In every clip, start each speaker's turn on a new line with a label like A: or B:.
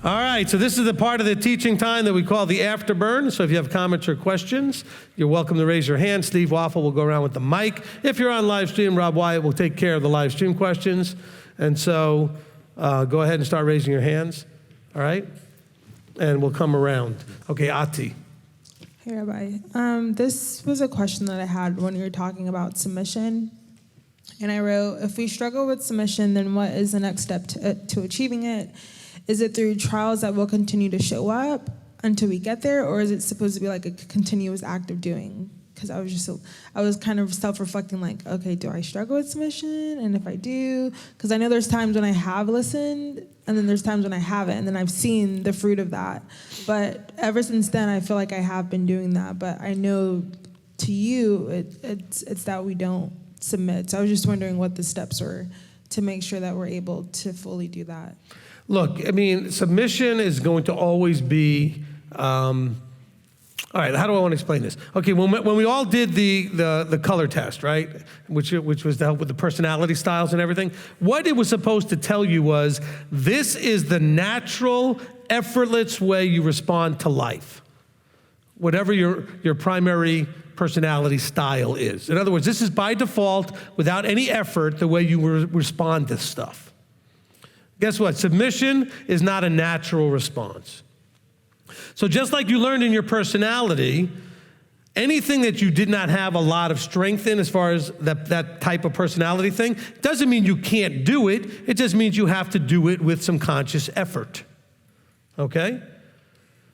A: All right, so this is the part of the teaching time that we call the Afterburn. So if you have comments or questions, you're welcome to raise your hand. Steve Waffle will go around with the mic. If you're on live stream, Rob Wyatt will take care of the live stream questions. And so go ahead and start raising your hands, all right? And we'll come around. Okay, Ati.
B: Hey, Rabbi. This was a question that I had when you were talking about submission. And I wrote, if we struggle with submission, then what is the next step to achieving it? Is it through trials that will continue to show up until we get there, or is it supposed to be like a continuous act of doing? Because I was kind of self-reflecting, like, okay, do I struggle with submission? And if I do, because I know there's times when I have listened, and then there's times when I haven't, and then I've seen the fruit of that. But ever since then, I feel like I have been doing that. But I know to you, it's that we don't submit. So I was just wondering what the steps were to make sure that we're able to fully do that.
A: Look, I mean, submission is going to always be, all right, how do I want to explain this? Okay, when we all did the color test, right, which was to help with the personality styles and everything, what it was supposed to tell you was, this is the natural, effortless way you respond to life, whatever your primary personality style is. In other words, this is by default, without any effort, the way you respond to stuff. Guess what? Submission is not a natural response. So just like you learned in your personality, anything that you did not have a lot of strength in as far as that type of personality thing, doesn't mean you can't do it. It just means you have to do it with some conscious effort. Okay?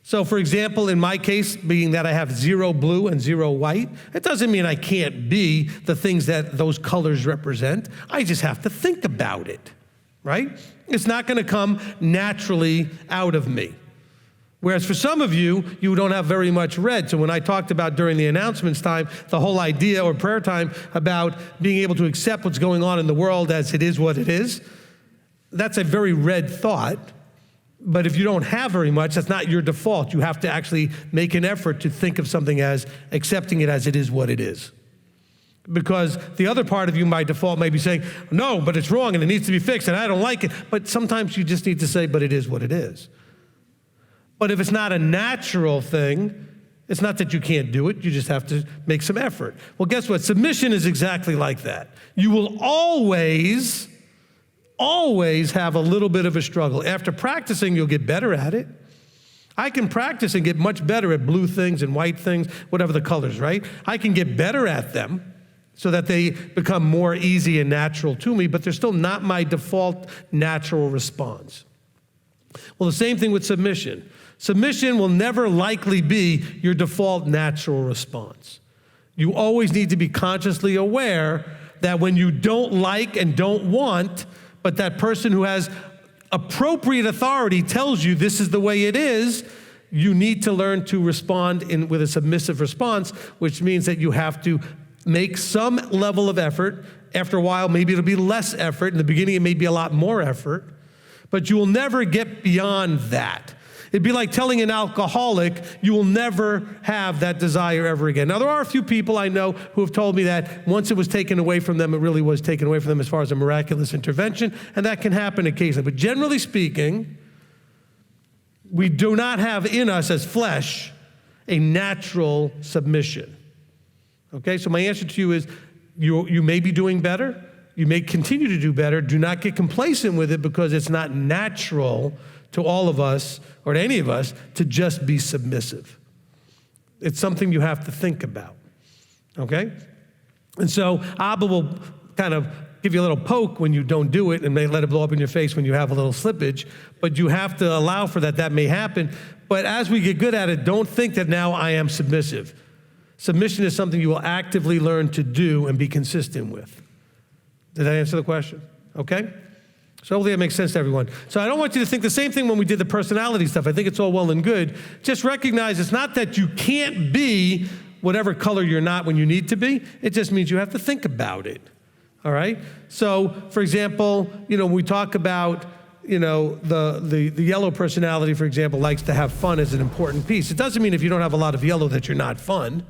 A: So for example, in my case, being that I have 0 blue and 0 white, it doesn't mean I can't be the things that those colors represent. I just have to think about it, right? It's not going to come naturally out of me. Whereas for some of you, you don't have very much red. So when I talked about during the announcements time, the whole idea or prayer time about being able to accept what's going on in the world as it is what it is, that's a very red thought. But if you don't have very much, that's not your default. You have to actually make an effort to think of something as accepting it as it is what it is. Because the other part of you by default may be saying, no, but it's wrong and it needs to be fixed and I don't like it. But sometimes you just need to say, but it is what it is. But if it's not a natural thing, it's not that you can't do it, you just have to make some effort. Well, guess what? Submission is exactly like that. You will always have a little bit of a struggle. After practicing, you'll get better at it. I can practice and get much better at blue things and white things, whatever the colors, right? I can get better at them so that they become more easy and natural to me, but they're still not my default natural response. Well, the same thing with submission. Submission will never likely be your default natural response. You always need to be consciously aware that when you don't like and don't want, but that person who has appropriate authority tells you this is the way it is, you need to learn to respond with a submissive response, which means that you have to make some level of effort. After a while, maybe it'll be less effort. In the beginning, it may be a lot more effort, but you will never get beyond that. It'd be like telling an alcoholic, you will never have that desire ever again. Now, there are a few people I know who have told me that once it was taken away from them, it really was taken away from them as far as a miraculous intervention, and that can happen occasionally. But generally speaking, we do not have in us as flesh a natural submission. Okay, so my answer to you is, you may be doing better. You may continue to do better. Do not get complacent with it because it's not natural to all of us or to any of us to just be submissive. It's something you have to think about, okay? And so Abba will kind of give you a little poke when you don't do it and may let it blow up in your face when you have a little slippage, but you have to allow for that. That may happen. But as we get good at it, don't think that now I am submissive. Submission is something you will actively learn to do and be consistent with. Did that answer the question? Okay? So hopefully that makes sense to everyone. So I don't want you to think the same thing when we did the personality stuff. I think it's all well and good. Just recognize it's not that you can't be whatever color you're not when you need to be. It just means you have to think about it. All right? So, for example, when we talk about, the yellow personality, for example, likes to have fun as an important piece. It doesn't mean if you don't have a lot of yellow that you're not fun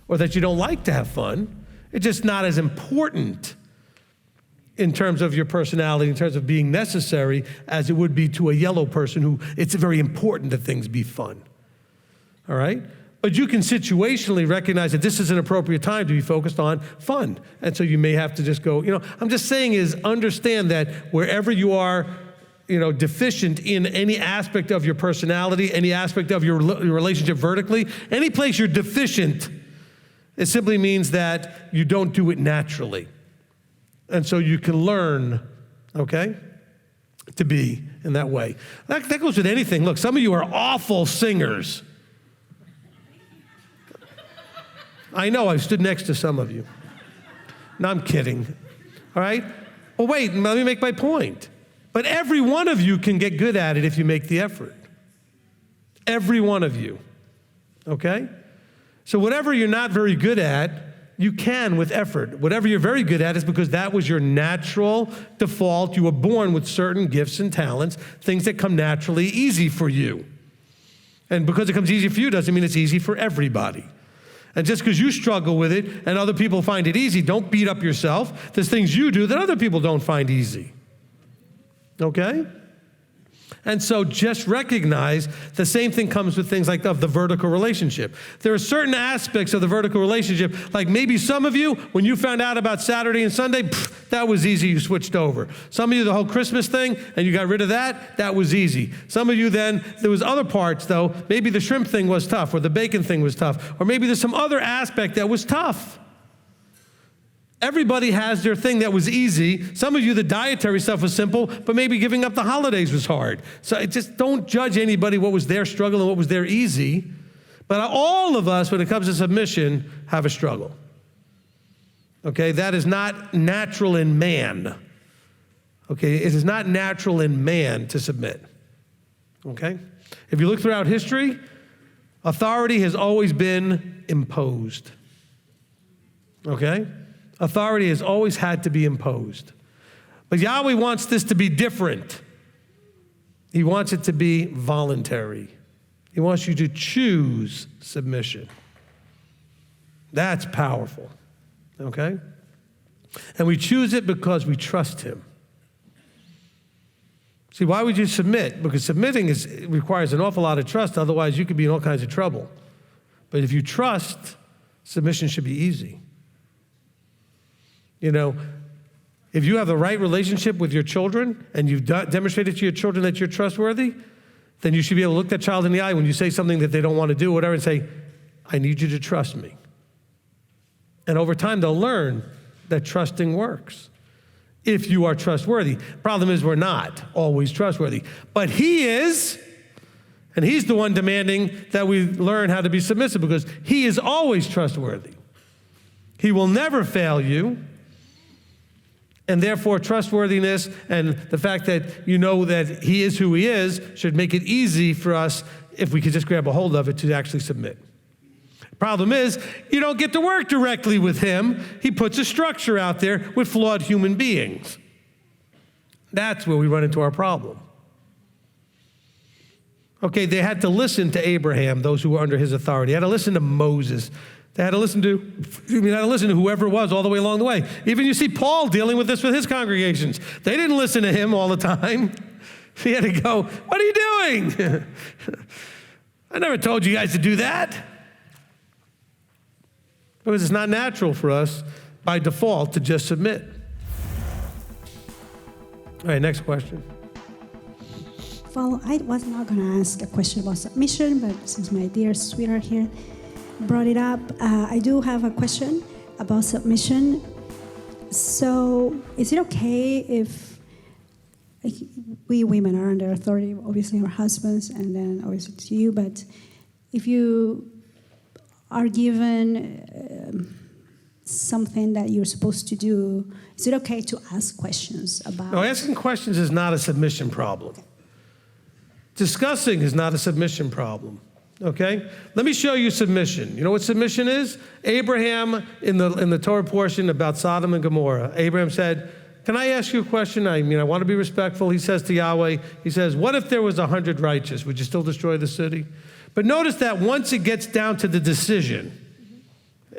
A: or that you don't like to have fun. It's just not as important. in terms of your personality, in terms of being necessary, as it would be to a yellow person who it's very important that things be fun. All right? But you can situationally recognize that this is an appropriate time to be focused on fun. And so you may have to just go, I'm just saying is understand that wherever you are, deficient in any aspect of your personality, any aspect of your relationship vertically, any place you're deficient, it simply means that you don't do it naturally. And so you can learn, okay, to be in that way. That goes with anything. Look, some of you are awful singers. I know, I stood next to some of you. No, I'm kidding. All right? Well, wait, let me make my point. But every one of you can get good at it if you make the effort. Every one of you. Okay? So whatever you're not very good at, you can with effort. Whatever you're very good at is because that was your natural default. You were born with certain gifts and talents, things that come naturally easy for you. And because it comes easy for you doesn't mean it's easy for everybody. And just because you struggle with it and other people find it easy, don't beat up yourself. There's things you do that other people don't find easy. Okay? And so just recognize the same thing comes with things like the vertical relationship. There are certain aspects of the vertical relationship, like maybe some of you, when you found out about Saturday and Sunday, that was easy, you switched over. Some of you, the whole Christmas thing, and you got rid of that was easy. Some of you then, there was other parts though, maybe the shrimp thing was tough, or the bacon thing was tough, or maybe there's some other aspect that was tough. Everybody has their thing that was easy. Some of you, the dietary stuff was simple, but maybe giving up the holidays was hard. So just don't judge anybody what was their struggle and what was their easy. But all of us, when it comes to submission, have a struggle. Okay, that is not natural in man. Okay, it is not natural in man to submit. Okay? If you look throughout history, authority has always been imposed. Okay? Authority has always had to be imposed. But Yahweh wants this to be different. He wants it to be voluntary. He wants you to choose submission. That's powerful, okay? And we choose it because we trust him. See, why would you submit? Because submitting requires an awful lot of trust, otherwise you could be in all kinds of trouble. But if you trust, submission should be easy. If you have the right relationship with your children and you've demonstrated to your children that you're trustworthy, then you should be able to look that child in the eye when you say something that they don't want to do or whatever and say, I need you to trust me. And over time, they'll learn that trusting works if you are trustworthy. Problem is we're not always trustworthy. But he is, and he's the one demanding that we learn how to be submissive because he is always trustworthy. He will never fail you. And therefore, trustworthiness and the fact that you know that he is who he is should make it easy for us, if we could just grab a hold of it, to actually submit. Problem is, you don't get to work directly with him. He puts a structure out there with flawed human beings. That's where we run into our problem. Okay, they had to listen to Abraham, those who were under his authority. They had to listen to Moses. They had to listen to whoever it was all the way along the way. Even you see Paul dealing with this with his congregations. They didn't listen to him all the time. He had to go, what are you doing? I never told you guys to do that. Because it's not natural for us by default to just submit. All right, next question.
C: Well, I was not going to ask a question about submission, but since my dear sweetheart here brought it up, I do have a question about submission. So is it okay if we women are under authority, obviously our husbands, and then obviously to you, but if you are given something that you're supposed to do, is it okay to ask questions about?
A: No, asking questions is not a submission problem. Discussing is not a submission problem. Okay? Let me show you submission. You know what submission is? Abraham, in the Torah portion about Sodom and Gomorrah, Abraham said, can I ask you a question? I want to be respectful. He says to Yahweh, he says, what if there was 100 righteous? Would you still destroy the city? But notice that once it gets down to the decision,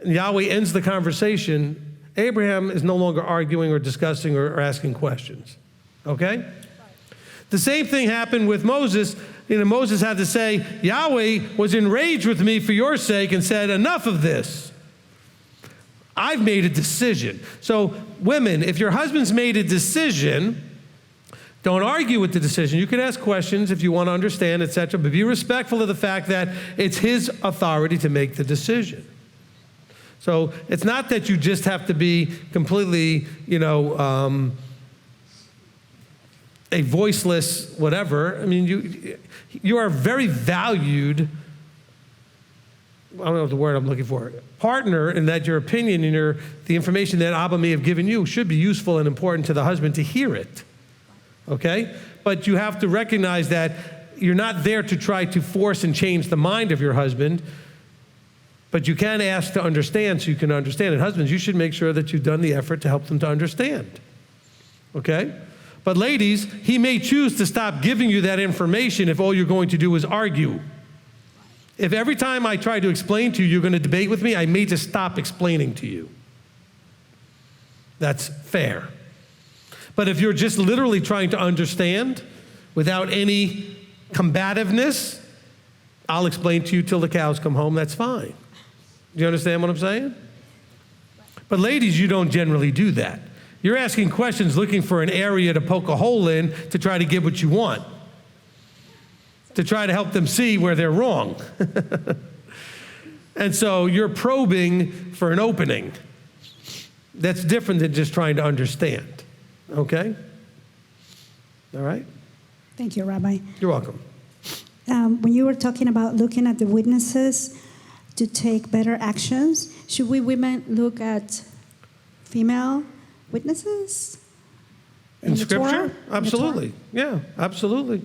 A: Yahweh ends the conversation Abraham is no longer arguing or discussing or asking questions. Okay? The same thing happened with Moses. Moses had to say, Yahweh was enraged with me for your sake and said, enough of this. I've made a decision. So women, if your husband's made a decision, don't argue with the decision. You can ask questions if you want to understand, etc., but be respectful of the fact that it's his authority to make the decision. So it's not that you just have to be completely, a voiceless whatever. I mean, you are very valued, I don't know the word I'm looking for, partner, in that your opinion and the information that Abba may have given you should be useful and important to the husband to hear it. Okay? But you have to recognize that you're not there to try to force and change the mind of your husband, but you can ask to understand so you can understand. And husbands, you should make sure that you've done the effort to help them to understand. Okay? But ladies, he may choose to stop giving you that information if all you're going to do is argue. If every time I try to explain to you, you're going to debate with me, I may just stop explaining to you. That's fair. But if you're just literally trying to understand without any combativeness, I'll explain to you till the cows come home, that's fine. Do you understand what I'm saying? But ladies, you don't generally do that. You're asking questions looking for an area to poke a hole in to try to get what you want, to try to help them see where they're wrong. And so you're probing for an opening. That's different than just trying to understand. Okay? All right?
C: Thank you, Rabbi.
A: You're welcome.
C: When you were talking about looking at the witnesses to take better actions, should we women look at female witnesses?
A: In Scripture?
C: Torah?
A: Absolutely. Yeah, absolutely.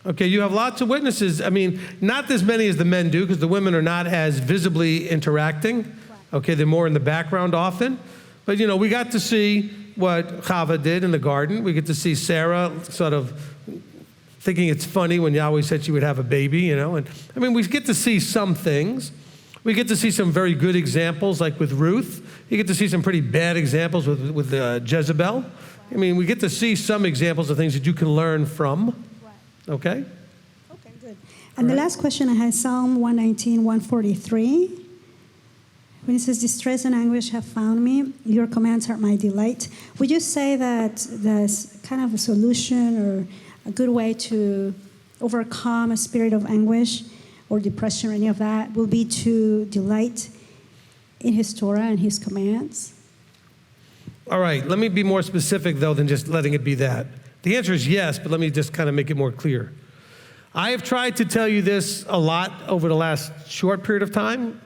A: Okay, you have lots of witnesses. I mean, not as many as the men do, because the women are not as visibly interacting. Okay, they're more in the background often. But, we got to see what Chava did in the garden. We get to see Sarah sort of thinking it's funny when Yahweh said she would have a baby, And, I mean, we get to see some things. We get to see some very good examples, like with Ruth. You get to see some pretty bad examples with Jezebel. I mean, we get to see some examples of things that you can learn from. Okay?
C: Okay, good. And the last question I had, Psalm 119, 143. When it says, distress and anguish have found me, your commands are my delight. Would you say that there's kind of a solution or a good way to overcome a spirit of anguish or depression or any of that will be to delight in his Torah and his commands?
A: All right, let me be more specific, though, than just letting it be that. The answer is yes, but let me just kind of make it more clear. I have tried to tell you this a lot over the last short period of time.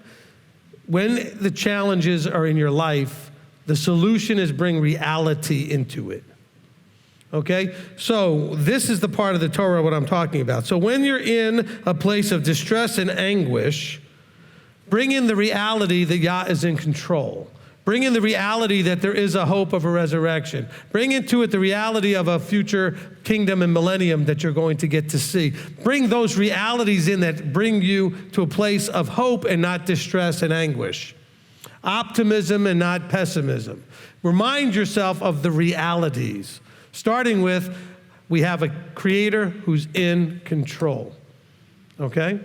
A: When the challenges are in your life, the solution is bring reality into it. Okay? So this is the part of the Torah what I'm talking about. So when you're in a place of distress and anguish, bring in the reality that Yah is in control. Bring in the reality that there is a hope of a resurrection. Bring into it the reality of a future kingdom and millennium that you're going to get to see. Bring those realities in that bring you to a place of hope and not distress and anguish. Optimism and not pessimism. Remind yourself of the realities. Starting with, we have a creator who's in control. Okay?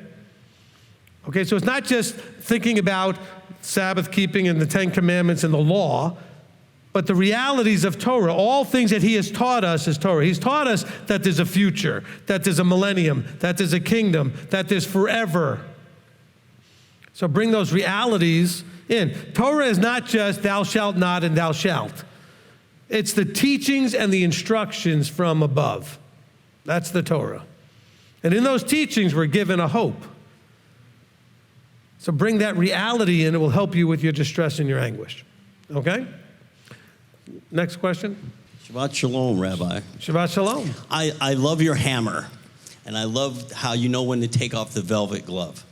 A: Okay, so it's not just thinking about Sabbath keeping and the Ten Commandments and the law, but the realities of Torah, all things that he has taught us is Torah. He's taught us that there's a future, that there's a millennium, that there's a kingdom, that there's forever. So bring those realities in. Torah is not just thou shalt not and thou shalt. It's the teachings and the instructions from above. That's the Torah. And in those teachings, we're given a hope. So bring that reality in. It will help you with your distress and your anguish. Okay? Next question.
D: Shabbat Shalom, Rabbi.
A: Shabbat Shalom.
D: I love your hammer, and I love how you know when to take off the velvet glove.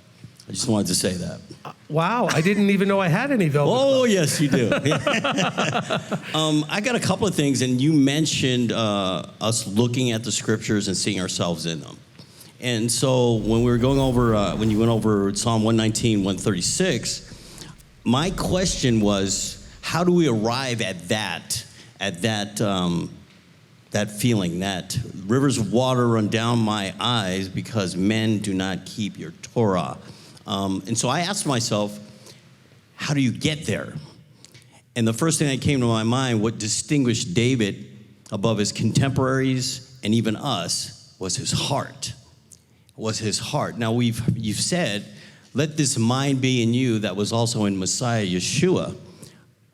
D: I just wanted to say that.
A: Wow, I didn't even know I had any velvet gloves.
D: Yes, you do. I got a couple of things, and you mentioned us looking at the scriptures and seeing ourselves in them. And so when we were going over, when you went over Psalm 119, 136, my question was, How do we arrive at that feeling, that rivers of water run down my eyes because men do not keep your Torah? And so I asked myself, how do you get there? And the first thing that came to my mind, what distinguished David above his contemporaries and even us, was his heart. Now you've said, let this mind be in you that was also in Messiah Yeshua.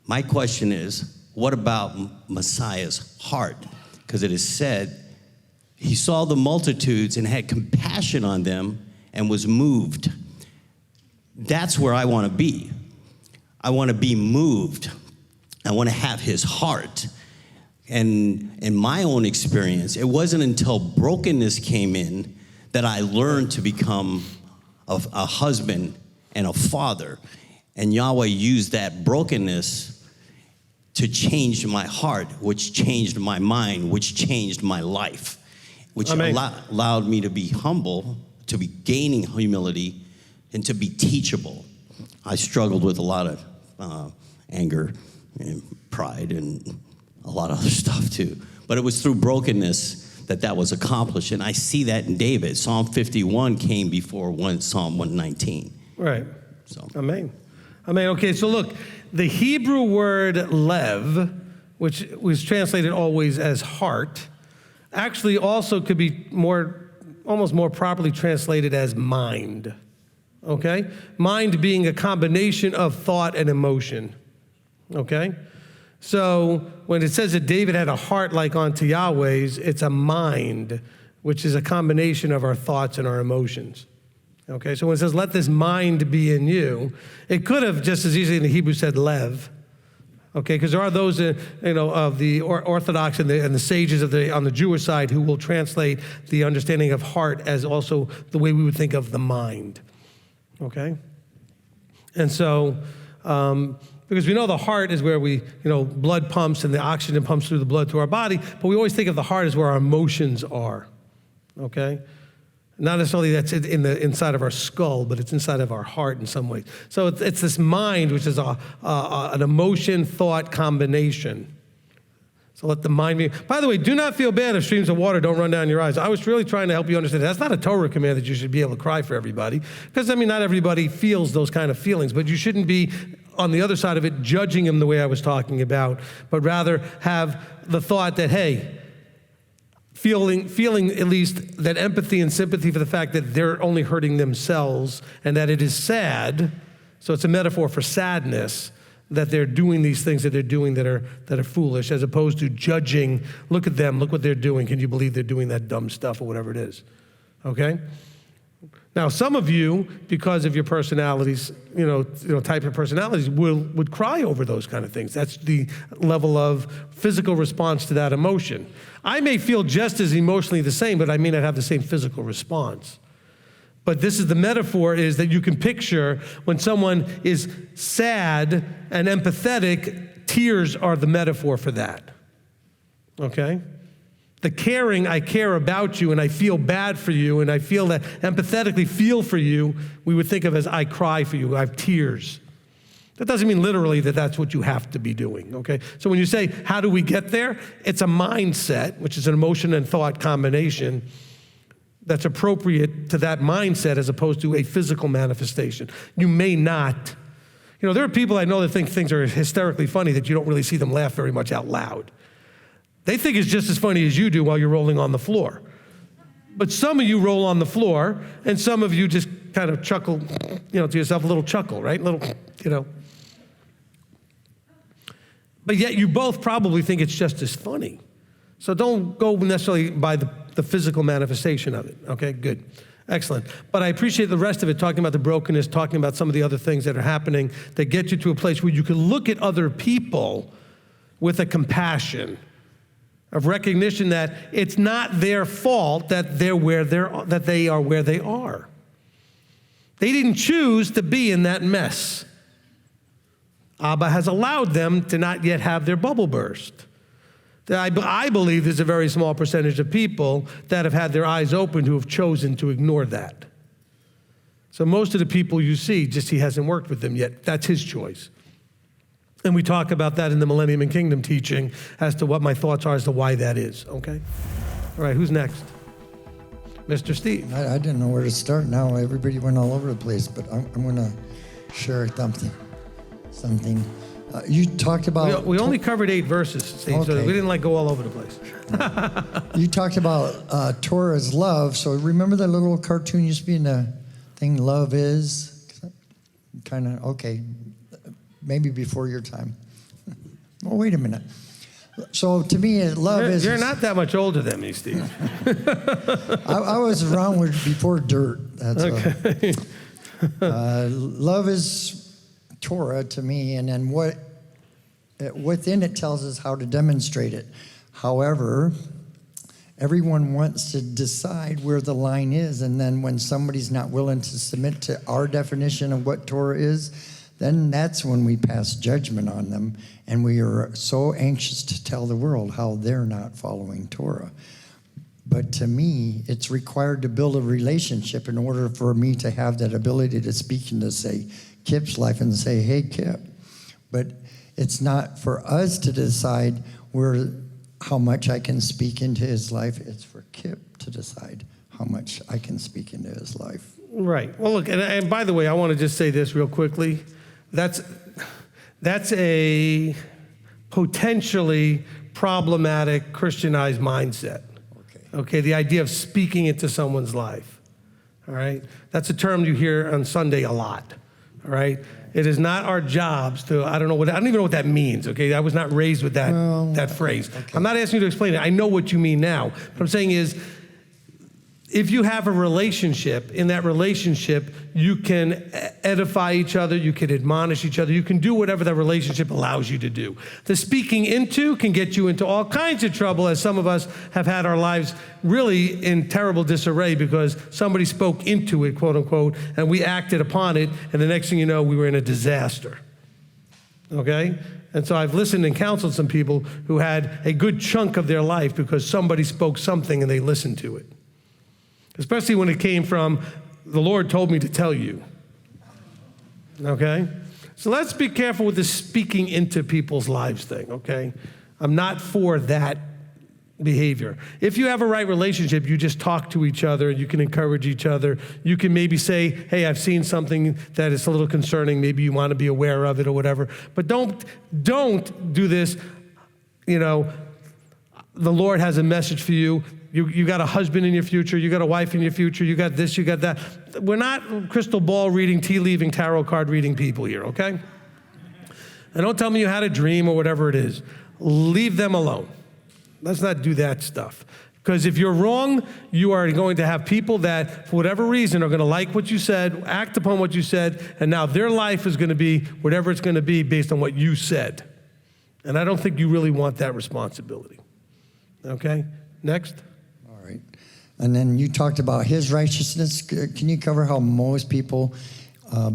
D: My question is, what about Messiah's heart? Because it is said, he saw the multitudes and had compassion on them and was moved. That's where I want to be. I want to be moved. I want to have his heart. And in my own experience, it wasn't until brokenness came in that I learned to become a husband and a father. And Yahweh used that brokenness to change my heart, which changed my mind, which changed my life, which allowed me to be humble, to be gaining humility, and to be teachable. I struggled with a lot of anger and pride and a lot of other stuff too. But it was through brokenness that was accomplished. And I see that in David. Psalm 51 came before Psalm 119.
A: Right.
D: So.
A: Amen. Okay, so look, the Hebrew word lev, which was translated always as heart, actually also could be almost more properly translated as mind. Okay? Mind being a combination of thought and emotion. Okay? So when it says that David had a heart like unto Yahweh's, it's a mind, which is a combination of our thoughts and our emotions. Okay, so when it says, let this mind be in you, it could have just as easily in the Hebrew said lev. Okay, because there are those, of the Orthodox and the sages on the Jewish side who will translate the understanding of heart as also the way we would think of the mind. Okay? And so, because we know the heart is where blood pumps and the oxygen pumps through the blood to our body, but we always think of the heart as where our emotions are. Okay? Not necessarily that's in the inside of our skull, but it's inside of our heart in some ways. So it's this mind, which is an emotion-thought combination. So let the mind be. By the way, do not feel bad if streams of water don't run down your eyes. I was really trying to help you understand. That's not a Torah command that you should be able to cry for everybody. Because, not everybody feels those kind of feelings. But you shouldn't be, on the other side of it, judging them the way I was talking about. But rather have the thought that, hey, feeling at least that empathy and sympathy for the fact that they're only hurting themselves and that it is sad. So it's a metaphor for sadness that they're doing these things that they're doing that are foolish, as opposed to judging, look at them, look what they're doing. Can you believe they're doing that dumb stuff or whatever it is? Okay? Now, some of you, because of your personalities, type of personalities, would cry over those kind of things. That's the level of physical response to that emotion. I may feel just as emotionally the same, but I may not have the same physical response. But this is the metaphor, is that you can picture when someone is sad and empathetic, tears are the metaphor for that. Okay? The caring, I care about you and I feel bad for you and I feel that empathetically feel for you, we would think of as I cry for you, I have tears. That doesn't mean literally that that's what you have to be doing, okay? So when you say, how do we get there? It's a mindset, which is an emotion and thought combination that's appropriate to that mindset as opposed to a physical manifestation. You may not, there are people I know that think things are hysterically funny that you don't really see them laugh very much out loud. They think it's just as funny as you do while you're rolling on the floor. But some of you roll on the floor, and some of you just kind of chuckle, to yourself, a little chuckle, right? But yet you both probably think it's just as funny. So don't go necessarily by the physical manifestation of it. Okay, good. Excellent. But I appreciate the rest of it, talking about the brokenness, talking about some of the other things that are happening that get you to a place where you can look at other people with a compassion of recognition that it's not their fault that they are where they are. They didn't choose to be in that mess. Abba has allowed them to not yet have their bubble burst. I believe there's a very small percentage of people that have had their eyes opened who have chosen to ignore that. So most of the people you see, just he hasn't worked with them yet. That's his choice. And we talk about that in the Millennium and Kingdom teaching as to what my thoughts are as to why that is, okay? All right, who's next? Mr. Steve.
E: I didn't know where to start now. Everybody went all over the place, but I'm going to share something. You talked about...
A: We only covered 8 verses, Steve, so
E: Okay.
A: we didn't go all over the place.
E: You talked about Torah's love. So remember that little cartoon used to be in the thing, Love Is? Kind of, okay, maybe before your time. Oh, wait a minute. So to me, love is...
A: You're not that much older than me, Steve.
E: I was around before dirt. That's okay. Love is Torah to me, and then within it tells us how to demonstrate it. However, everyone wants to decide where the line is, and then when somebody's not willing to submit to our definition of what Torah is, then that's when we pass judgment on them, and we are so anxious to tell the world how they're not following Torah. But to me, it's required to build a relationship in order for me to have that ability to speak into, say, Kip's life and say, hey, Kip. But it's not for us to decide how much I can speak into his life. It's for Kip to decide how much I can speak into his life.
A: Right. Well, look, and by the way, I want to just say this real quickly. That's a potentially problematic Christianized mindset. Okay, the idea of speaking into someone's life. All right? That's a term you hear on Sunday a lot. All right? It is not our jobs to, I don't even know what that means, okay? I was not raised with that phrase.
E: Okay.
A: I'm not asking you to explain it. I know what you mean now. What I'm saying is, if you have a relationship, in that relationship, you can edify each other, you can admonish each other, you can do whatever that relationship allows you to do. The speaking into can get you into all kinds of trouble, as some of us have had our lives really in terrible disarray because somebody spoke into it, quote unquote, and we acted upon it, and the next thing you know, we were in a disaster. Okay? And so I've listened and counseled some people who had a good chunk of their life because somebody spoke something and they listened to it. Especially when it came from, the Lord told me to tell you. Okay? So let's be careful with this speaking into people's lives thing, okay? I'm not for that behavior. If you have a right relationship, you just talk to each other, you can encourage each other. You can maybe say, hey, I've seen something that is a little concerning, maybe you want to be aware of it or whatever. But don't do this, the Lord has a message for you. You got a husband in your future, you got a wife in your future, you got this, you got that. We're not crystal ball reading, tea leaving, tarot card reading people here, okay? And don't tell me you had a dream or whatever it is. Leave them alone. Let's not do that stuff. Because if you're wrong, you are going to have people that, for whatever reason, are going to like what you said, act upon what you said, and now their life is going to be whatever it's going to be based on what you said. And I don't think you really want that responsibility. Okay? Next.
E: All right. And then you talked about his righteousness. Can you cover how most people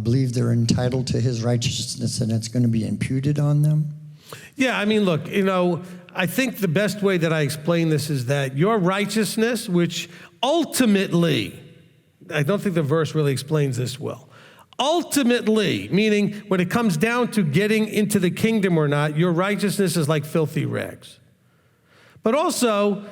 E: believe they're entitled to his righteousness and it's going to be imputed on them?
A: Yeah, I mean, look, I think the best way that I explain this is that your righteousness, which ultimately, I don't think the verse really explains this well. Ultimately, meaning when it comes down to getting into the kingdom or not, your righteousness is like filthy rags. But also,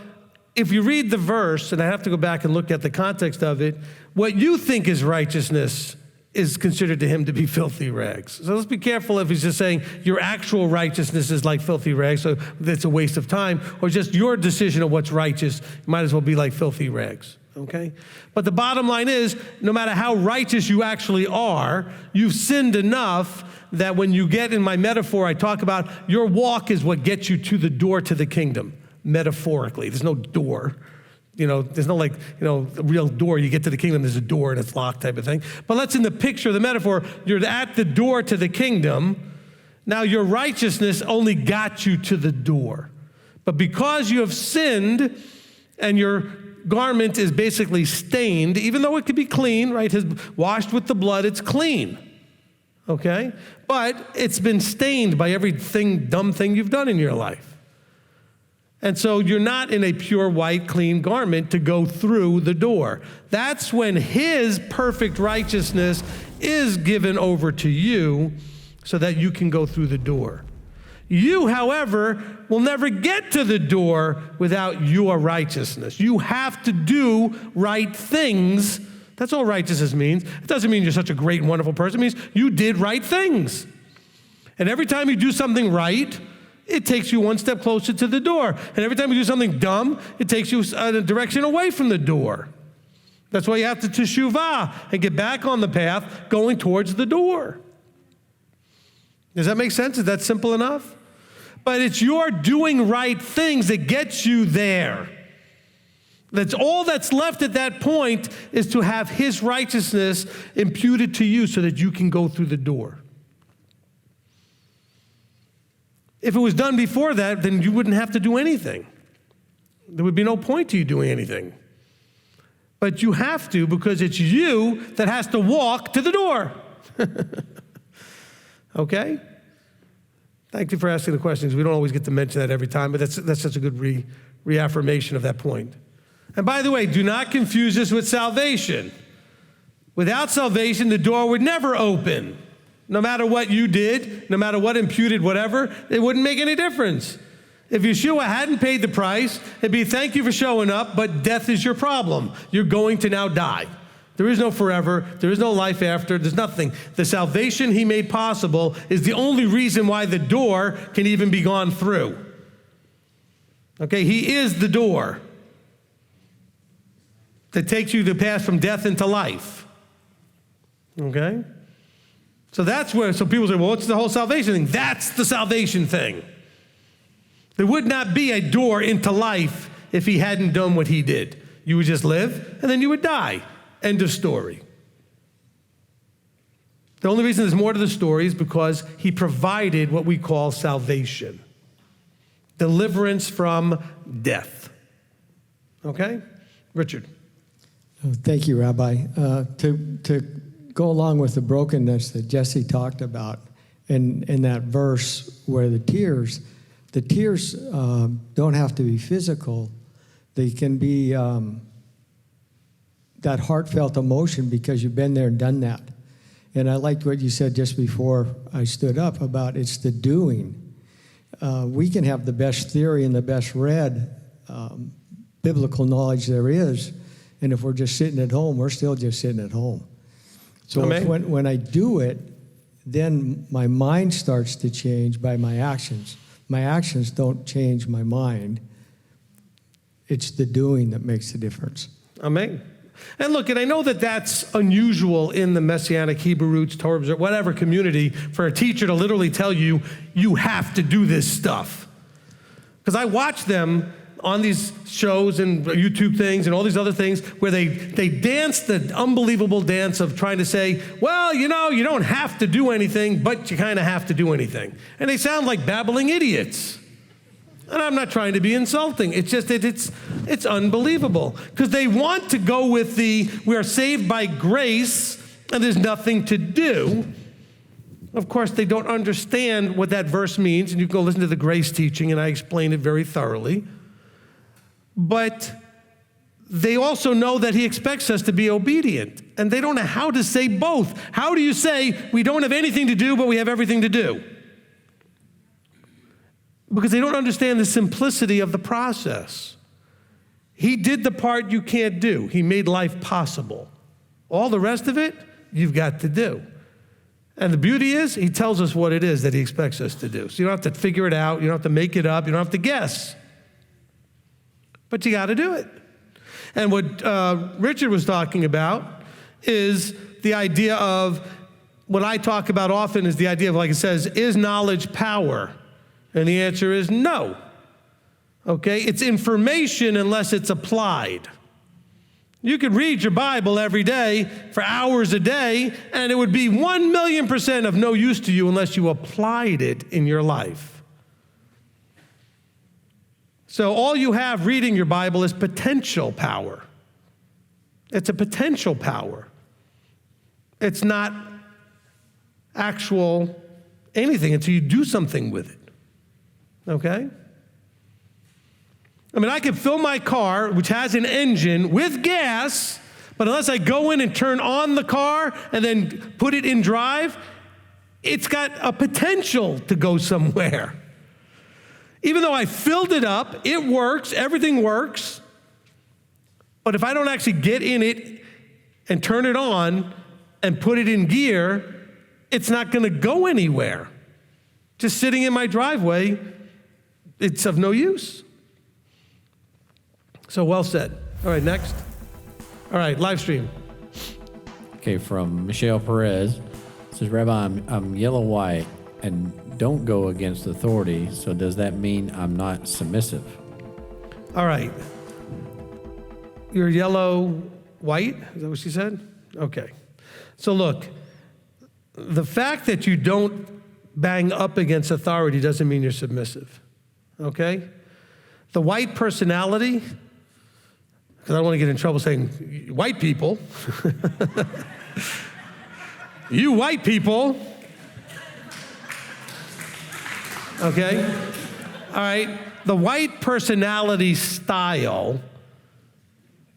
A: if you read the verse, and I have to go back and look at the context of it, what you think is righteousness is considered to him to be filthy rags. So let's be careful if he's just saying your actual righteousness is like filthy rags, so that's a waste of time, or just your decision of what's righteous might as well be like filthy rags, okay? But the bottom line is, no matter how righteous you actually are, you've sinned enough that when you get in my metaphor, I talk about your walk is what gets you to the door to the kingdom, metaphorically. There's no door. There's no a real door. You get to the kingdom, there's a door and it's locked type of thing. But let's in the picture, the metaphor, you're at the door to the kingdom. Now your righteousness only got you to the door. But because you have sinned and your garment is basically stained, even though it could be clean, right? Washed with the blood, it's clean. Okay? But it's been stained by everything, dumb thing you've done in your life. And so you're not in a pure white, clean garment to go through the door. That's when his perfect righteousness is given over to you so that you can go through the door. You, however, will never get to the door without your righteousness. You have to do right things. That's all righteousness means. It doesn't mean you're such a great and wonderful person. It means you did right things. And every time you do something right, it takes you one step closer to the door. And every time you do something dumb, it takes you a direction away from the door. That's why you have to teshuvah and get back on the path going towards the door. Does that make sense? Is that simple enough? But it's your doing right things that gets you there. That's all that's left at that point, is to have his righteousness imputed to you so that you can go through the door. If it was done before that, then you wouldn't have to do anything. There would be no point to you doing anything. But you have to, because it's you that has to walk to the door. Okay? Thank you for asking the questions. We don't always get to mention that every time, but that's such a good reaffirmation of that point. And by the way, do not confuse this with salvation. Without salvation, the door would never open. No matter what you did, no matter what imputed, whatever, it wouldn't make any difference. If Yeshua hadn't paid the price, it'd be thank you for showing up, but death is your problem. You're going to now die. There is no forever. There is no life after. There's nothing. The salvation he made possible is the only reason why the door can even be gone through. Okay, he is the door that takes you to pass from death into life. Okay? So that's where, so people say, well, what's the whole salvation thing? That's the salvation thing. There would not be a door into life if he hadn't done what he did. You would just live, and then you would die. End of story. The only reason there's more to the story is because he provided what we call salvation. Deliverance from death. Okay? Richard.
F: Oh, thank you, Rabbi. To go along with the brokenness that Jesse talked about in that verse where the tears don't have to be physical. They can be that heartfelt emotion because you've been there and done that. And I liked what you said just before I stood up about it's the doing. We can have the best theory and the best read biblical knowledge there is, and if we're just sitting at home, we're still just sitting at home. So when I do it, then my mind starts to change by my actions. My actions don't change my mind. It's the doing that makes the difference.
A: Amen. And look, and I know that that's unusual in the Messianic, Hebrew roots, Torah-Observant, whatever community, for a teacher to literally tell you, you have to do this stuff. Because I watch them on these shows and YouTube things and all these other things where they dance the unbelievable dance of trying to say, well, you know, you don't have to do anything, but you kind of have to do anything. And they sound like babbling idiots. And I'm not trying to be insulting. It's just that it's unbelievable. Because they want to go with the, we are saved by grace and there's nothing to do. Of course, they don't understand what that verse means. And you can go listen to the grace teaching, and I explain it very thoroughly. But they also know that he expects us to be obedient. And they don't know how to say both. How do you say we don't have anything to do, but we have everything to do? Because they don't understand the simplicity of the process. He did the part you can't do. He made life possible. All the rest of it, you've got to do. And the beauty is, he tells us what it is that he expects us to do. So you don't have to figure it out. You don't have to make it up. You don't have to guess. But you got to do it. And what Richard was talking about is the idea of, what I talk about often is the idea of, like it says, is knowledge power? And the answer is no. Okay? It's information unless it's applied. You could read your Bible every day for hours a day, and it would be 1,000,000% of no use to you unless you applied it in your life. So all you have reading your Bible is potential power. It's a potential power. It's not actual anything until you do something with it. Okay? I mean, I can fill my car, which has an engine, with gas, but unless I go in and turn on the car and then put it in drive, it's got a potential to go somewhere. Even though I filled it up, it works, everything works. But if I don't actually get in it and turn it on and put it in gear, it's not going to go anywhere. Just sitting in my driveway, it's of no use. So well said. All right, next. All right, live stream.
G: Okay, from Michelle Perez. It says, Rabbi, I'm yellow-white and don't go against authority, so does that mean I'm not submissive?
A: All right. You're yellow-white? Is that what she said? Okay. So look, the fact that you don't bang up against authority doesn't mean you're submissive, okay? The white personality, because I don't want to get in trouble saying white people. You white people. Okay? All right. The white personality style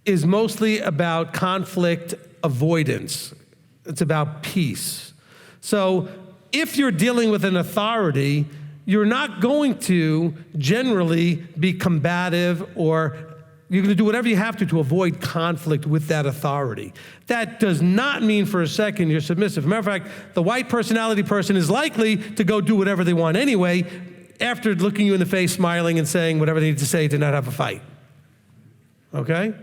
A: is mostly about conflict avoidance. It's about peace. So if you're dealing with an authority, you're not going to generally be combative, or you're going to do whatever you have to avoid conflict with that authority. That does not mean for a second you're submissive. Matter of fact, the white personality person is likely to go do whatever they want anyway, after looking you in the face, smiling, and saying whatever they need to say to not have a fight. Okay?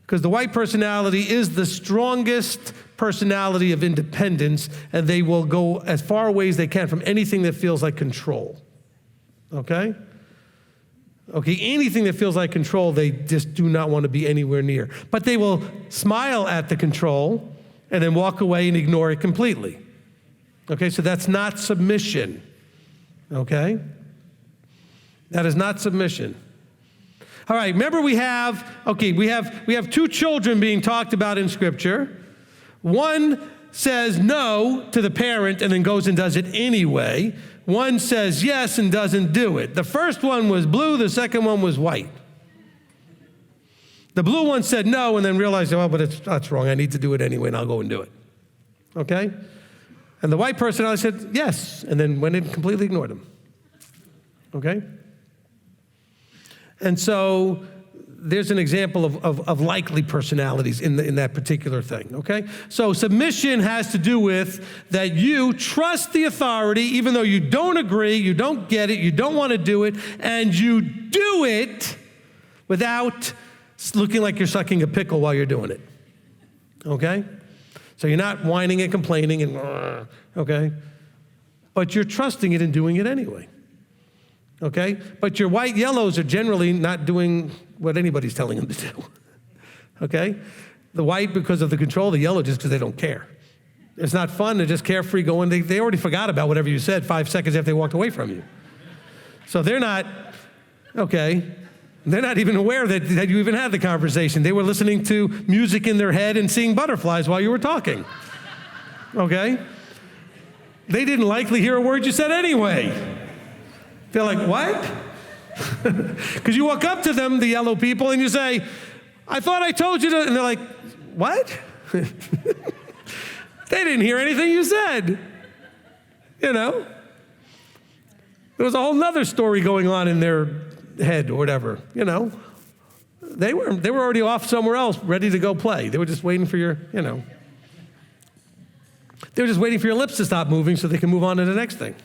A: Because the white personality is the strongest personality of independence, and they will go as far away as they can from anything that feels like control. Okay? Okay, anything that feels like control, they just do not want to be anywhere near. But they will smile at the control and then walk away and ignore it completely. Okay, so that's not submission. Okay? That is not submission. All right, remember we have two children being talked about in Scripture. One says no to the parent and then goes and does it anyway. One says yes and doesn't do it. The first one was blue, the second one was white. The blue one said no and then realized, oh, but that's wrong. I need to do it anyway, and I'll go and do it. Okay? And the white personality said yes, and then went and completely ignored him. Okay? And so there's an example of likely personalities in that particular thing, okay? So submission has to do with that you trust the authority, even though you don't agree, you don't get it, you don't want to do it, and you do it without looking like you're sucking a pickle while you're doing it, okay? So you're not whining and complaining and, okay? But you're trusting it and doing it anyway. Okay? But your white yellows are generally not doing what anybody's telling them to do. Okay? The white because of the control, the yellow just because they don't care. It's not fun, they're just carefree going. They already forgot about whatever you said 5 seconds after they walked away from you. So they're not, okay, they're not even aware that you even had the conversation. They were listening to music in their head and seeing butterflies while you were talking. Okay? They didn't likely hear a word you said anyway. They're like, what? Because you walk up to them, the yellow people, and you say, I thought I told you to, and they're like, what? They didn't hear anything you said. You know? There was a whole nother story going on in their head or whatever, you know? They were already off somewhere else, ready to go play. They were just waiting for your, you know. They were just waiting for your lips to stop moving so they can move on to the next thing.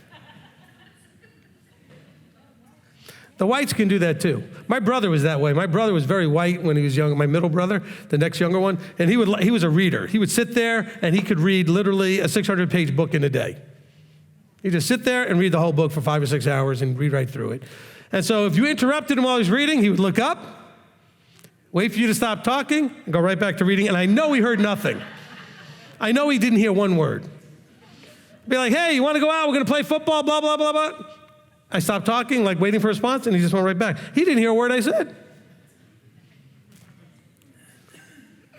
A: The whites can do that too. My brother was that way. My brother was very white when he was young. My middle brother, the next younger one, and he was a reader. He would sit there and he could read literally a 600-page book in a day. He'd just sit there and read the whole book for 5 or 6 hours and read right through it. And so if you interrupted him while he was reading, he would look up, wait for you to stop talking, and go right back to reading. And I know he heard nothing. I know he didn't hear one word. Be like, hey, you want to go out? We're going to play football, blah, blah, blah, blah. I stopped talking, like waiting for a response, and he just went right back. He didn't hear a word I said.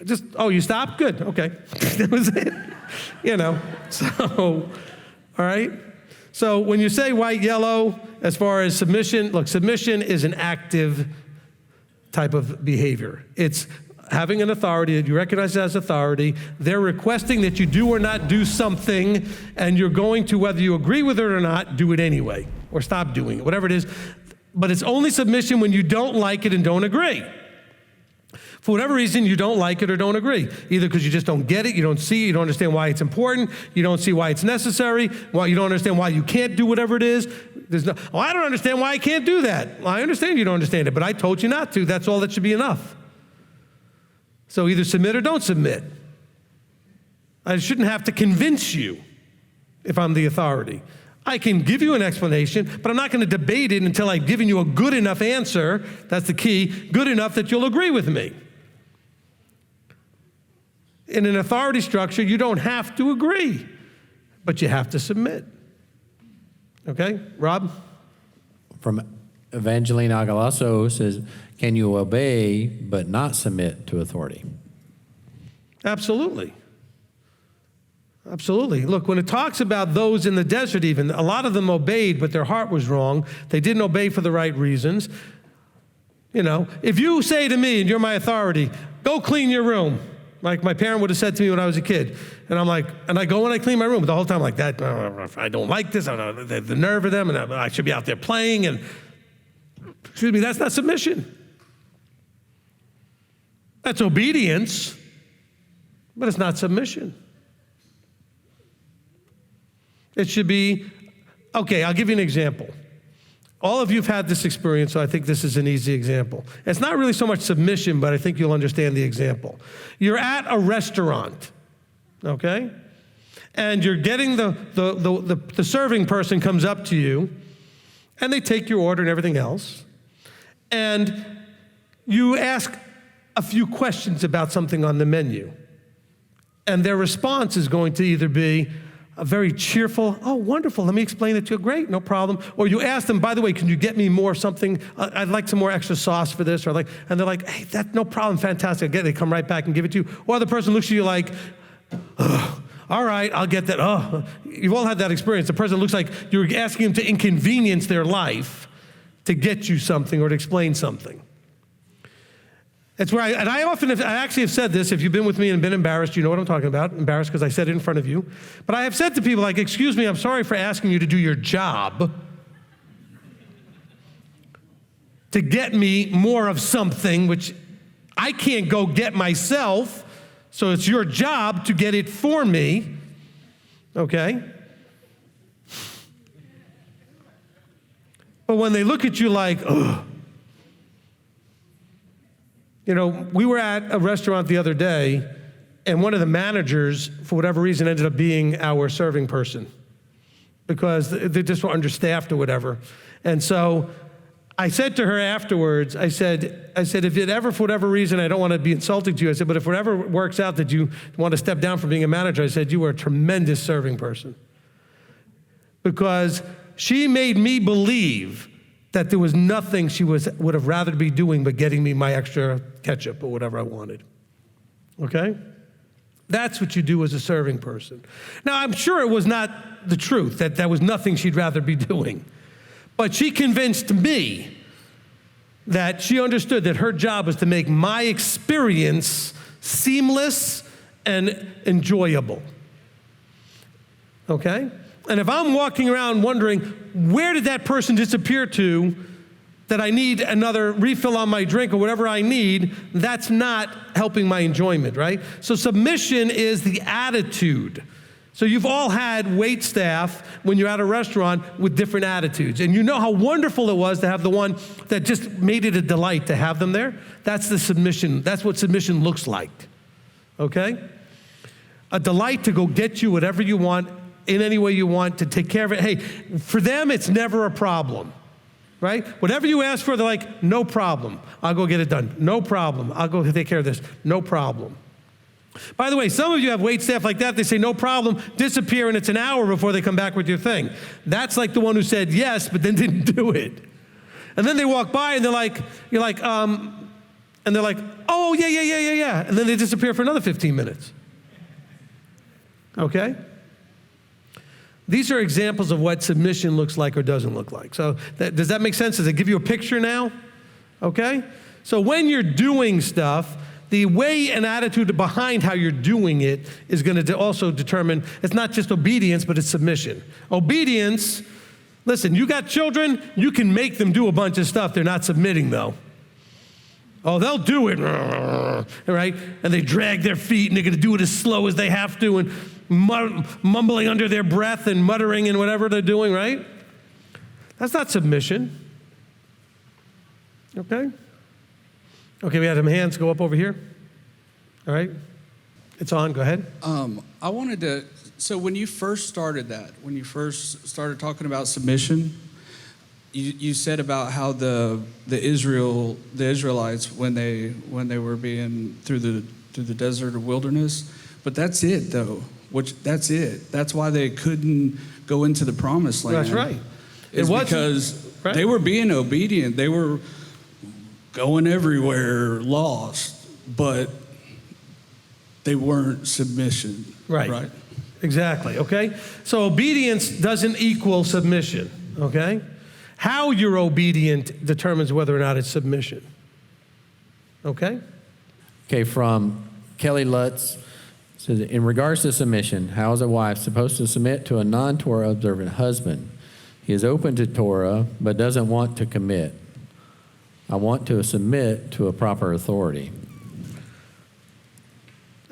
A: Just, oh, you stopped? Good, okay. That was it. You know, so, all right? So when you say white, yellow, as far as submission, look, submission is an active type of behavior. It's having an authority that you recognize as authority. They're requesting that you do or not do something, and you're going to, whether you agree with it or not, do it anyway, or stop doing it, whatever it is. But it's only submission when you don't like it and don't agree. For whatever reason, you don't like it or don't agree. Either because you just don't get it, you don't see it, you don't understand why it's important, you don't see why it's necessary, why you don't understand why you can't do whatever it is. I don't understand why I can't do that. Well, I understand you don't understand it, but I told you not to. That's all that should be enough. So either submit or don't submit. I shouldn't have to convince you if I'm the authority. I can give you an explanation, but I'm not going to debate it until I've given you a good enough answer. That's the key, good enough that you'll agree with me. In an authority structure, you don't have to agree, but you have to submit. Okay, Rob?
G: From Evangeline Agalasso says, can you obey but not submit to authority?
A: Absolutely. Absolutely. Look, when it talks about those in the desert even, a lot of them obeyed, but their heart was wrong. They didn't obey for the right reasons. You know, if you say to me, and you're my authority, go clean your room, like my parent would have said to me when I was a kid. And I'm like, and I go and I clean my room the whole time like that. I don't like this. The nerve of them, and I should be out there playing. And excuse me, that's not submission. That's obedience, but it's not submission. It should be, okay, I'll give you an example. All of you have had this experience, so I think this is an easy example. It's not really so much submission, but I think you'll understand the example. You're at a restaurant, okay? And you're getting the serving person comes up to you, and they take your order and everything else, and you ask a few questions about something on the menu. And their response is going to either be a very cheerful, oh, wonderful, let me explain it to you, great, no problem. Or you ask them, by the way, can you get me more something, I'd like some more extra sauce for this, or like, and they're like, hey, that's no problem, fantastic, I get it. They come right back and give it to you. Or the person looks at you like, all right, I'll get that. Oh, you've all had that experience. The person looks like you're asking them to inconvenience their life to get you something or to explain something. It's where I actually have said this, if you've been with me and been embarrassed, you know what I'm talking about, embarrassed because I said it in front of you. But I have said to people like, excuse me, I'm sorry for asking you to do your job to get me more of something which I can't go get myself, so it's your job to get it for me, okay? But when they look at you like, ugh. You know, we were at a restaurant the other day, and one of the managers, for whatever reason, ended up being our serving person because they just were understaffed or whatever. And so I said to her afterwards, I said, if it ever, for whatever reason, I don't want to be insulting to you, I said, but if whatever works out that you want to step down from being a manager, I said, you were a tremendous serving person. Because she made me believe that there was nothing she would have rather be doing but getting me my extra ketchup or whatever I wanted, okay? That's what you do as a serving person. Now, I'm sure it was not the truth, that there was nothing she'd rather be doing. But she convinced me that she understood that her job was to make my experience seamless and enjoyable, okay? And if I'm walking around wondering, where did that person disappear to that I need another refill on my drink or whatever I need, that's not helping my enjoyment, right? So submission is the attitude. So you've all had wait staff when you're at a restaurant with different attitudes. And you know how wonderful it was to have the one that just made it a delight to have them there? That's the submission. That's what submission looks like, okay? A delight to go get you whatever you want in any way you want, to take care of it. Hey, for them, it's never a problem, right? Whatever you ask for, they're like, no problem. I'll go get it done. No problem. I'll go take care of this. No problem. By the way, some of you have wait staff like that. They say, no problem, disappear, and it's an hour before they come back with your thing. That's like the one who said yes, but then didn't do it. And then they walk by, and they're like, you're like, and they're like, oh, yeah. And then they disappear for another 15 minutes. Okay? These are examples of what submission looks like or doesn't look like. So does that make sense? Does it give you a picture now? Okay? So when you're doing stuff, The way and attitude behind how you're doing it is going to also determine, it's not just obedience, but it's submission. Obedience, listen, you got children, you can make them do a bunch of stuff. They're not submitting, though. Oh, they'll do it, right? And they drag their feet, and they're going to do it as slow as they have to, and mumbling under their breath and muttering and whatever they're doing, right? That's not submission. Okay? Okay, we had some hands go up over here. All right? It's on. Go ahead.
H: I wanted to, so when you first started talking about submission, you said about how the Israelites when they were being through the desert or wilderness, but that's it though. That's it. That's why they couldn't go into the promised land.
A: That's right.
H: It's because they were being obedient. They were going everywhere, lost, but they weren't submission.
A: Right. Exactly. Okay. So obedience doesn't equal submission. Okay. How you're obedient determines whether or not it's submission. Okay?
G: Okay, from Kelly Lutz, says, in regards to submission, how is a wife supposed to submit to a non-Torah-observant husband? He is open to Torah, but doesn't want to commit. I want to submit to a proper authority.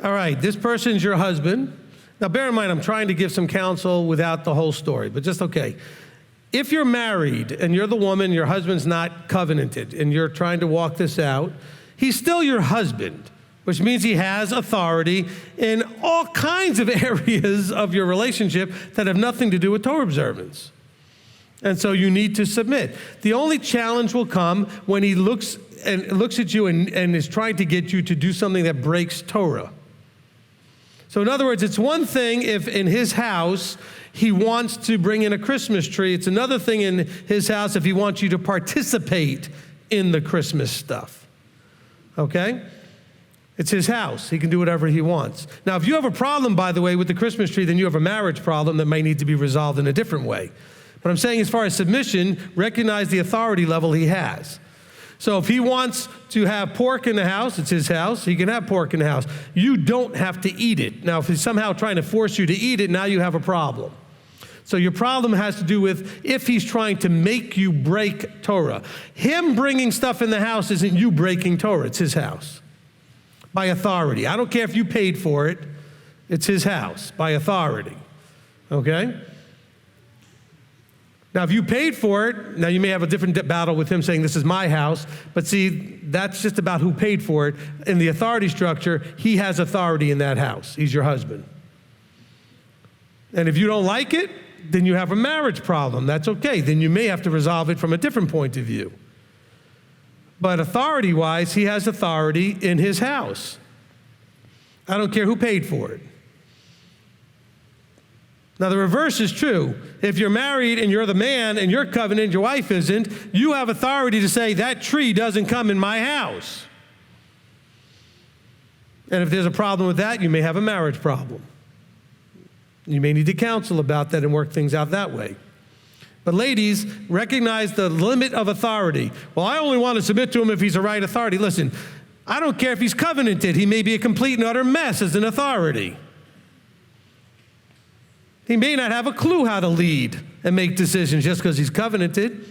A: All right, this person's your husband. Now, bear in mind, I'm trying to give some counsel without the whole story, but just okay. If you're married and you're the woman, your husband's not covenanted, and you're trying to walk this out, he's still your husband, which means he has authority in all kinds of areas of your relationship that have nothing to do with Torah observance. And so you need to submit. The only challenge will come when he looks at you and is trying to get you to do something that breaks Torah. So in other words, it's one thing if in his house he wants to bring in a Christmas tree. It's another thing in his house if he wants you to participate in the Christmas stuff. Okay? It's his house. He can do whatever he wants. Now, if you have a problem, by the way, with the Christmas tree, then you have a marriage problem that may need to be resolved in a different way. But I'm saying as far as submission, recognize the authority level he has. So if he wants to have pork in the house, it's his house, he can have pork in the house. You don't have to eat it. Now, if he's somehow trying to force you to eat it, now you have a problem. So your problem has to do with if he's trying to make you break Torah. Him bringing stuff in the house isn't you breaking Torah, it's his house. By authority. I don't care if you paid for it, it's his house, by authority. Okay? Now, if you paid for it, now you may have a different battle with him saying, this is my house. But see, that's just about who paid for it. In the authority structure, he has authority in that house. He's your husband. And if you don't like it, then you have a marriage problem. That's okay. Then you may have to resolve it from a different point of view. But authority-wise, he has authority in his house. I don't care who paid for it. Now, the reverse is true. If you're married and you're the man and you're covenant, your wife isn't, you have authority to say, that tree doesn't come in my house. And if there's a problem with that, you may have a marriage problem. You may need to counsel about that and work things out that way. But ladies, recognize the limit of authority. Well, I only want to submit to him if he's the right authority. Listen, I don't care if he's covenanted. He may be a complete and utter mess as an authority. He may not have a clue how to lead and make decisions just because he's covenanted.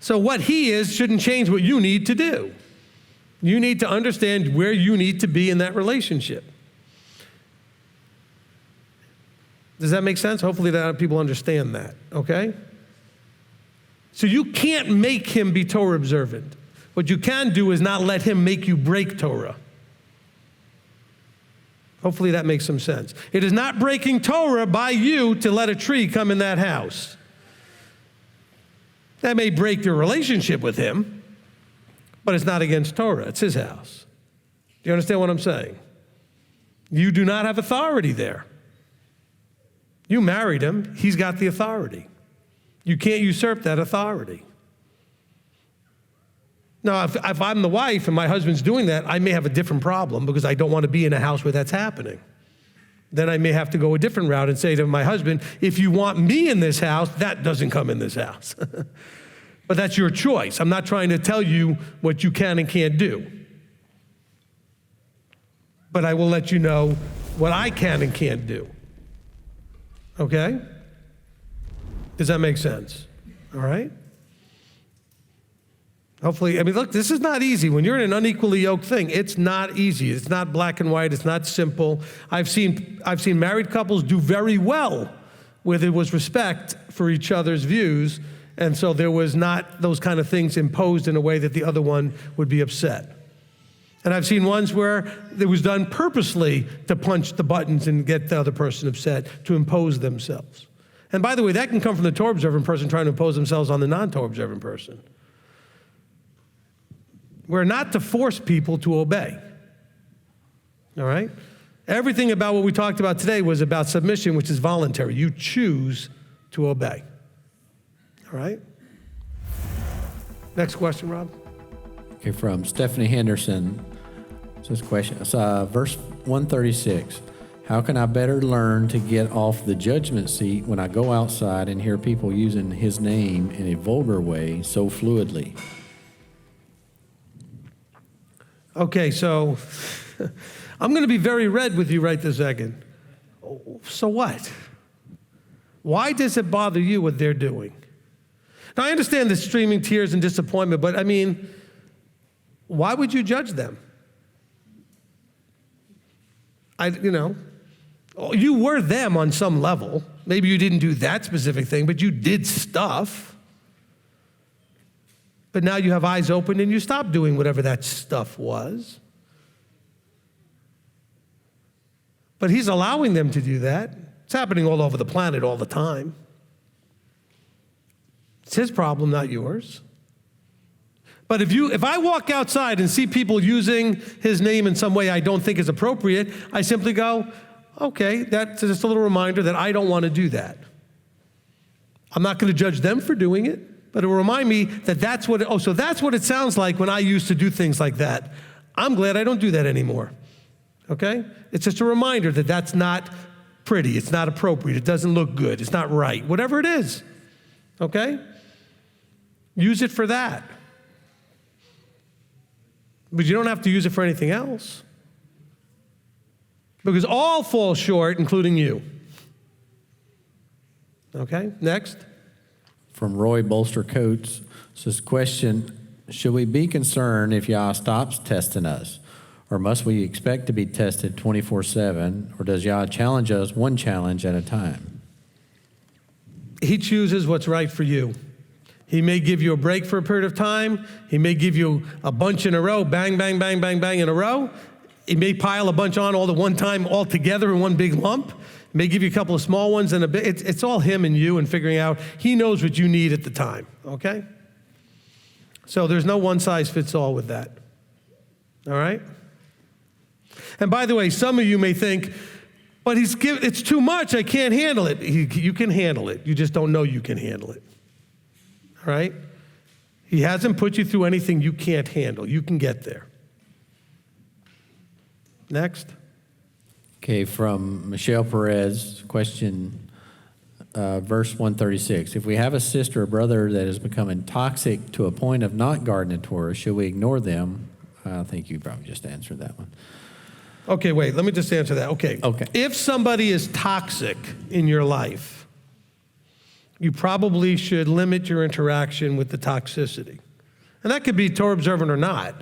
A: So what he is shouldn't change what you need to do. You need to understand where you need to be in that relationship. Does that make sense? Hopefully that people understand that, okay? So you can't make him be Torah observant. What you can do is not let him make you break Torah. Hopefully that makes some sense. It is not breaking Torah by you to let a tree come in that house. That may break your relationship with him, but it's not against Torah. It's his house. Do you understand what I'm saying? You do not have authority there. You married him. He's got the authority. You can't usurp that authority. Now, if I'm the wife and my husband's doing that, I may have a different problem because I don't want to be in a house where that's happening. Then I may have to go a different route and say to my husband, if you want me in this house, that doesn't come in this house. But that's your choice. I'm not trying to tell you what you can and can't do. But I will let you know what I can and can't do. Okay? Does that make sense? All right? Hopefully, I mean, look, this is not easy. When you're in an unequally yoked thing, it's not easy. It's not black and white. It's not simple. I've seen married couples do very well where there was respect for each other's views, and so there was not those kind of things imposed in a way that the other one would be upset. And I've seen ones where it was done purposely to punch the buttons and get the other person upset, to impose themselves. And by the way, that can come from the Torah-observant person trying to impose themselves on the non-Torah-observant person. We're not to force people to obey. All right? Everything about what we talked about today was about submission, which is voluntary. You choose to obey. All right? Next question, Rob.
G: Okay, from Stephanie Henderson. This question, verse 136. How can I better learn to get off the judgment seat when I go outside and hear people using his name in a vulgar way so fluidly?
A: Okay, so I'm going to be very red with you right this second. So what? Why does it bother you what they're doing? Now, I understand the streaming tears and disappointment, but I mean, why would you judge them? You were them on some level. Maybe you didn't do that specific thing, but you did stuff. But now you have eyes open and you stop doing whatever that stuff was. But he's allowing them to do that. It's happening all over the planet all the time. It's his problem, not yours. But if I walk outside and see people using his name in some way I don't think is appropriate, I simply go, okay, that's just a little reminder that I don't want to do that. I'm not going to judge them for doing it, but it will remind me that that's what it sounds like when I used to do things like that. I'm glad I don't do that anymore. Okay? It's just a reminder that that's not pretty, it's not appropriate, it doesn't look good, it's not right, whatever it is. Okay? Use it for that. But you don't have to use it for anything else. Because all fall short, including you. Okay, next.
G: From Roy Bolster Coates, says question, should we be concerned if Yah stops testing us? Or must we expect to be tested 24/7? Or does Yah challenge us one challenge at a time?
A: He chooses what's right for you. He may give you a break for a period of time. He may give you a bunch in a row, bang, bang, bang, bang, bang in a row. He may pile a bunch on all at one time, all together in one big lump. He may give you a couple of small ones and a bit. It's all him and you and figuring out. He knows what you need at the time, okay? So there's no one size fits all with that, all right? And by the way, some of you may think, but it's too much, I can't handle it. You can handle it. You just don't know you can handle it. All right? He hasn't put you through anything you can't handle. You can get there. Next.
G: Okay, from Michelle Perez, question, verse 136. If we have a sister or brother that is becoming toxic to a point of not guarding the Torah, should we ignore them? I think you probably just answered that one.
A: Okay, wait, let me just answer that. Okay.
G: Okay.
A: If somebody is toxic in your life, you probably should limit your interaction with the toxicity. And that could be Torah-observant or not.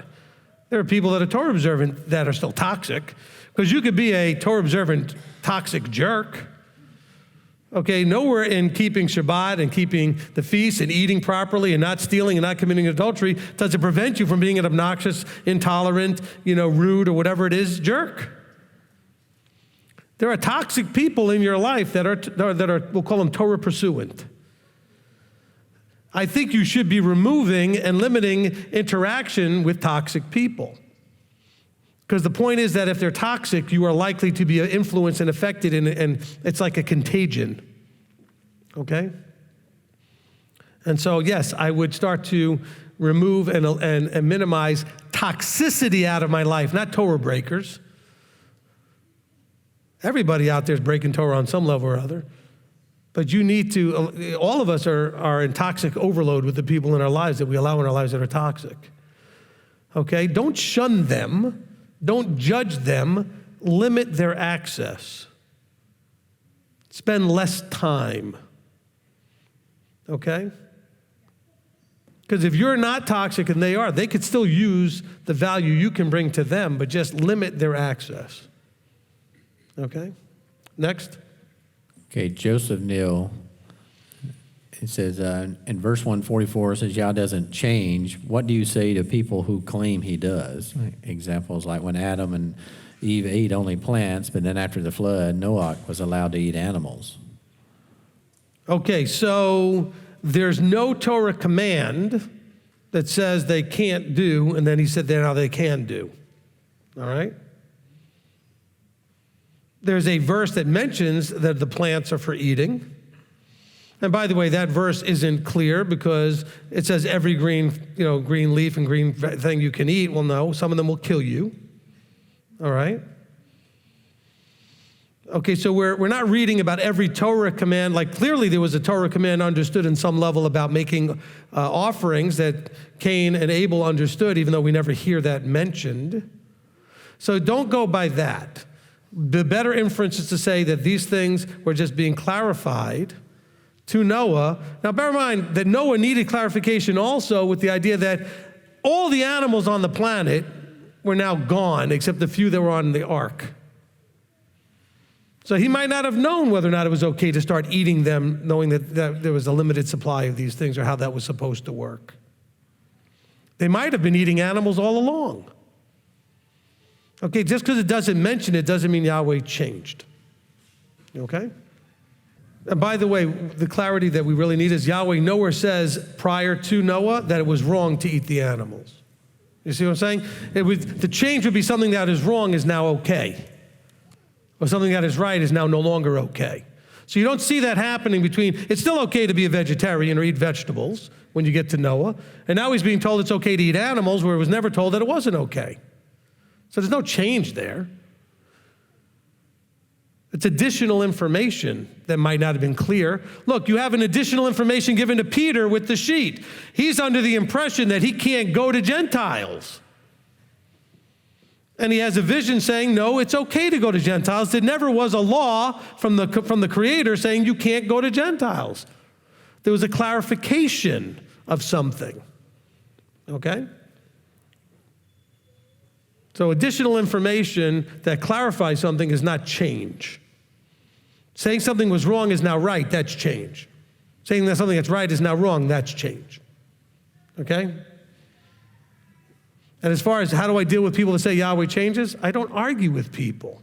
A: There are people that are Torah-observant that are still toxic, because you could be a Torah-observant toxic jerk. Okay, nowhere in keeping Shabbat and keeping the feast and eating properly and not stealing and not committing adultery does it prevent you from being an obnoxious, intolerant, rude or whatever it is, jerk. There are toxic people in your life that are we'll call them Torah pursuant. I think you should be removing and limiting interaction with toxic people. Because the point is that if they're toxic, you are likely to be influenced and affected, and it's like a contagion. Okay? And so, yes, I would start to remove and minimize toxicity out of my life, not Torah breakers. Everybody out there is breaking Torah on some level or other. But you need to, all of us are in toxic overload with the people in our lives that we allow in our lives that are toxic. Okay? Don't shun them. Don't judge them. Limit their access. Spend less time. Okay? Because if you're not toxic and they are, they could still use the value you can bring to them, but just limit their access. Okay? Next.
G: Okay, Joseph Neal, it says, in verse 144, it says, Yah doesn't change. What do you say to people who claim he does? Examples like when Adam and Eve ate only plants, but then after the flood, Noah was allowed to eat animals.
A: Okay, so there's no Torah command that says they can't do, and then he said now they can do. All right? There's a verse that mentions that the plants are for eating. And by the way, that verse isn't clear because it says every green leaf and green thing you can eat. Well, no, some of them will kill you. All right? Okay, so we're not reading about every Torah command. Like clearly there was a Torah command understood in some level about making offerings that Cain and Abel understood, even though we never hear that mentioned. So don't go by that. The better inference is to say that these things were just being clarified to Noah. Now, bear in mind that Noah needed clarification also with the idea that all the animals on the planet were now gone, except the few that were on the ark. So he might not have known whether or not it was okay to start eating them, knowing that there was a limited supply of these things or how that was supposed to work. They might have been eating animals all along. Okay, just because it doesn't mention it doesn't mean Yahweh changed. Okay? And by the way, the clarity that we really need is Yahweh nowhere says prior to Noah that it was wrong to eat the animals. You see what I'm saying? The change would be something that is wrong is now okay. Or something that is right is now no longer okay. So you don't see that happening between, it's still okay to be a vegetarian or eat vegetables when you get to Noah. And now he's being told it's okay to eat animals where it was never told that it wasn't okay. So there's no change there. It's additional information that might not have been clear. Look, you have an additional information given to Peter with the sheet. He's under the impression that he can't go to Gentiles. And he has a vision saying, no, it's okay to go to Gentiles. There never was a law from the Creator saying you can't go to Gentiles. There was a clarification of something. Okay? So additional information that clarifies something is not change. Saying something was wrong is now right, that's change. Saying that something that's right is now wrong, that's change. Okay? And as far as how do I deal with people that say Yahweh changes, I don't argue with people.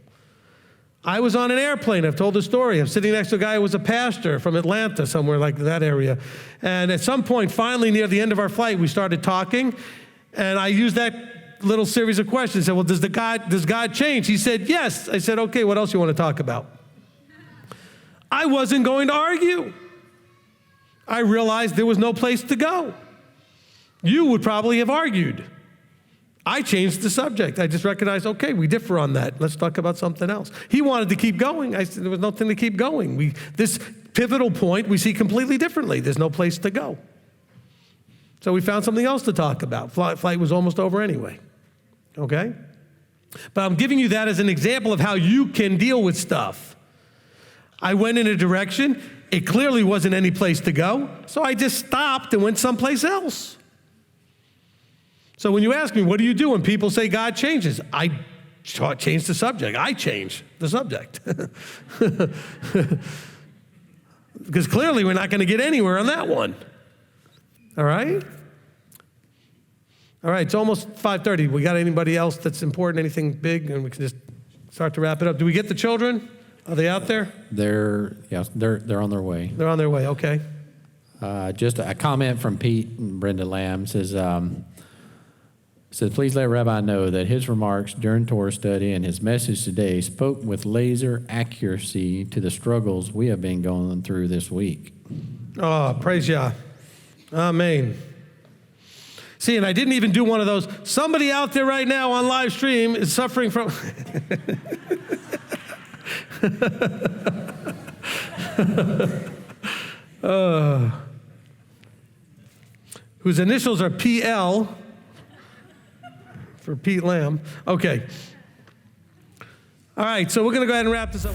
A: I was on an airplane, I've told the story. I'm sitting next to a guy who was a pastor from Atlanta, somewhere like that area. And at some point, finally near the end of our flight, we started talking, and I used that little series of questions. I said, well, does God change? He said, yes. I said, okay, what else you want to talk about? I wasn't going to argue. I realized there was no place to go. You would probably have argued. I changed the subject. I just recognized, okay, we differ on that. Let's talk about something else. He wanted to keep going. I said there was nothing to keep going. This pivotal point we see completely differently. There's no place to go. So we found something else to talk about. Flight was almost over anyway. Okay? But I'm giving you that as an example of how you can deal with stuff. I went in a direction. It clearly wasn't any place to go. So I just stopped and went someplace else. So when you ask me, what do you do when people say God changes? I change the subject. I change the subject. Because clearly we're not going to get anywhere on that one. All right? All right, it's almost 5:30. We got anybody else that's important, anything big, and we can just start to wrap it up. Do we get the children? Are they out there?
G: They're on their way.
A: They're on their way, okay.
G: Just a comment from Pete and Brenda Lamb says, please let Rabbi know that his remarks during Torah study and his message today spoke with laser accuracy to the struggles we have been going through this week.
A: Oh, praise Yah. Amen. See, and I didn't even do one of those. Somebody out there right now on live stream is suffering from... whose initials are PL, for Pete Lamb. Okay. All right, so we're going to go ahead and wrap this up.